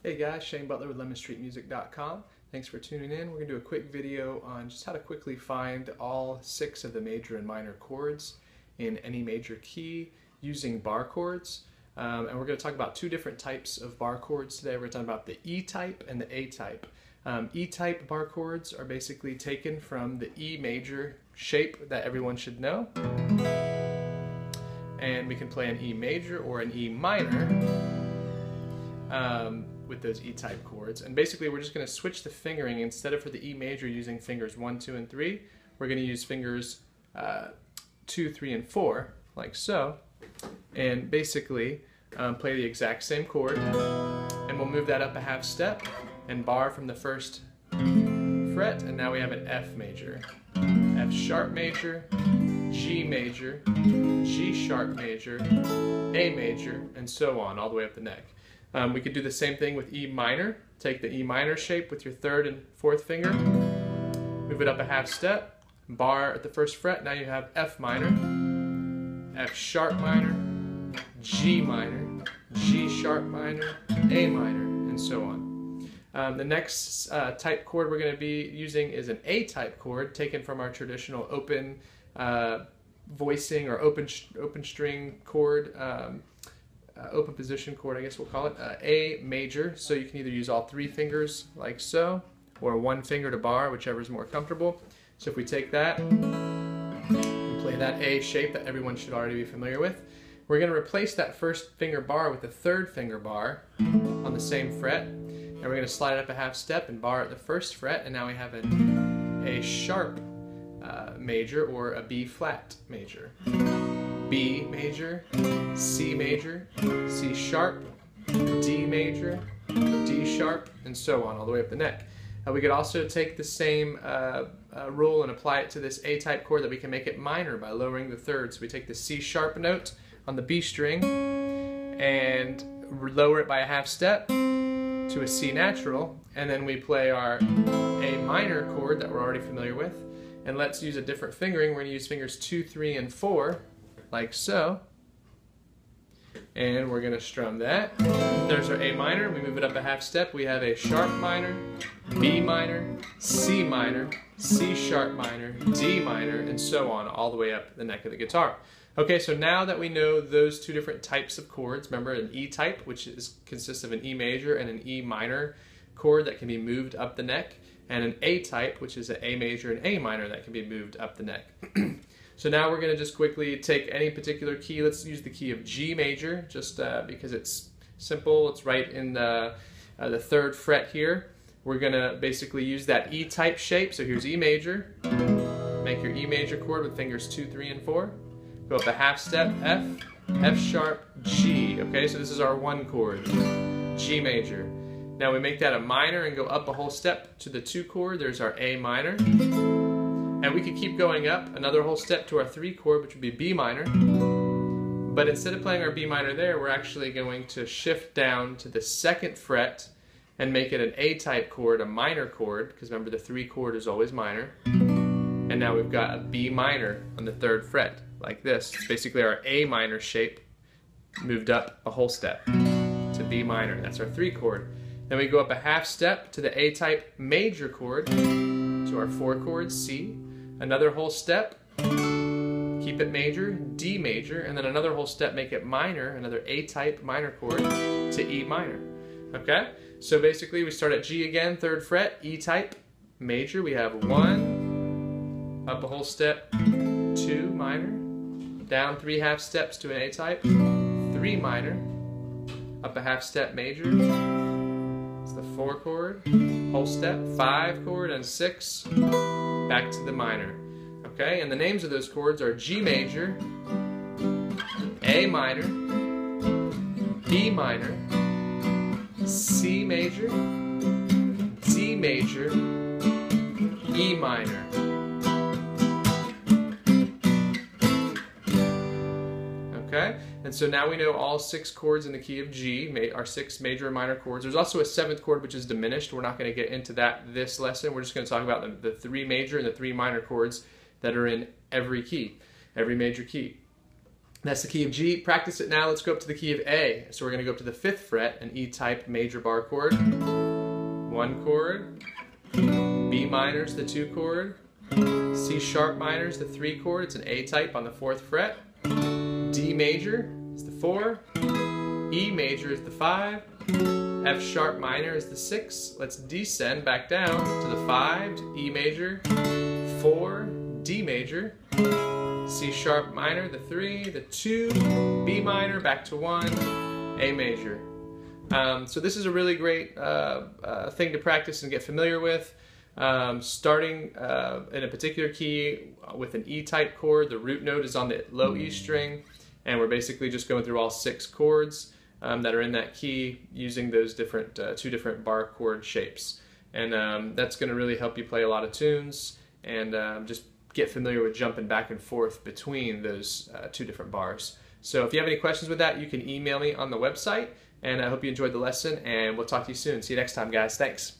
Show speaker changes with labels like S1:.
S1: Hey guys, Shane Butler with LemonStreetMusic.com. Thanks for tuning in. We're going to do a quick video on just how to quickly find all 6 of the major and minor chords in any major key using bar chords. And we're going to talk about 2 different types of bar chords today. We're going to talk about the E type and the A type. E-type bar chords are basically taken from the E major shape that everyone should know. And we can play an E major or an E minor with those E-type chords. And basically we're just going to switch the fingering. Instead of for the E major using fingers 1, 2, and 3, we're going to use fingers 2, 3, and 4, like so. And basically play the exact same chord. And we'll move that up a half step and bar from the first fret. And now we have an F major, F sharp major, G major, G sharp major, A major, and so on, all the way up the neck. We could do the same thing with E minor. Take the E minor shape with your 3rd and 4th finger, move it up a half step, bar at the first fret. Now you have F minor, F sharp minor, G minor, G sharp minor, A minor, and so on. The next type chord we're going to be using is an A-type chord taken from our traditional open voicing or open string chord, open position chord, I guess we'll call it, A major. So you can either use all 3 fingers like so, or 1 finger to bar, whichever is more comfortable. So if we take that and play that A shape that everyone should already be familiar with, we're going to replace that first finger bar with the 3rd finger bar on the same fret. And we're going to slide it up a half step and bar at the first fret, and now we have an A sharp major or a B flat major. B major, C major, C sharp, D major, D sharp, and so on, all the way up the neck. We could also take the same rule and apply it to this A-type chord that we can make it minor by lowering the 3rd. So we take the C sharp note on the B string and lower it by a half step to a C natural, and then we play our A minor chord that we're already familiar with. And let's use a different fingering. We're going to use fingers 2, 3, and 4, like so. And we're going to strum that. There's our A minor. We move it up a half step. We have a sharp minor, B minor, C minor, C sharp minor, D minor, and so on, all the way up the neck of the guitar. Okay, so now that we know those 2 different types of chords, remember an E-type, which consists of an E major and an E minor chord that can be moved up the neck, and an A-type, which is an A major and A minor that can be moved up the neck. So now we're going to just quickly take any particular key. Let's use the key of G major, just because it's simple. It's right in the 3rd fret here. We're going to basically use that E-type shape. So here's E major. Make your E major chord with fingers 2, 3, and 4. Go up a half step, F, F sharp, G. Okay, so this is our 1 chord, G major. Now we make that a minor and go up a whole step to the 2 chord. There's our A minor. And we could keep going up another whole step to our 3 chord, which would be B minor. But instead of playing our B minor there, we're actually going to shift down to the 2nd fret and make it an A-type chord, a minor chord, because remember the 3 chord is always minor. And now we've got a B minor on the 3rd fret, like this. It's basically our A minor shape moved up a whole step to B minor. That's our 3 chord. Then we go up a half step to the A-type major chord, to our 4 chord, C. Another whole step, keep it major, D major, and then another whole step, make it minor, another A-type minor chord, to E minor. Okay? So basically we start at G again, 3rd fret, E-type, major. We have 1, up a whole step, 2 minor, down 3 half steps to an A-type, 3 minor, up a half step major, it's the 4 chord, whole step, 5 chord, and 6, back to the minor. Okay, and the names of those chords are G major, A minor, B minor, C major, D major, E minor. Okay, and so now we know all 6 chords in the key of G, our 6 major and minor chords. There's also a 7th chord which is diminished. We're not going to get into that this lesson. We're just going to talk about the 3 major and the 3 minor chords that are in every key, every major key. That's the key of G. Practice it now. Let's go up to the key of A. So we're going to go up to the 5th fret, an E-type major bar chord. 1 chord. B minor is the 2 chord. C sharp minor is the 3 chord. It's an A-type on the 4th fret. D major is the 4. E major is the 5. F sharp minor is the 6. Let's descend back down to the 5, to E major, 4, D major, C sharp minor, the 3, the 2, B minor, back to 1, A major. So this is a really great thing to practice and get familiar with. Starting in a particular key with an E-type chord, the root note is on the low E string, and we're basically just going through all 6 chords that are in that key using those different 2 different bar chord shapes. And that's going to really help you play a lot of tunes and just get familiar with jumping back and forth between those 2 different bars. So if you have any questions with that, you can email me on the website, and I hope you enjoyed the lesson, and we'll talk to you soon. See you next time, guys. Thanks.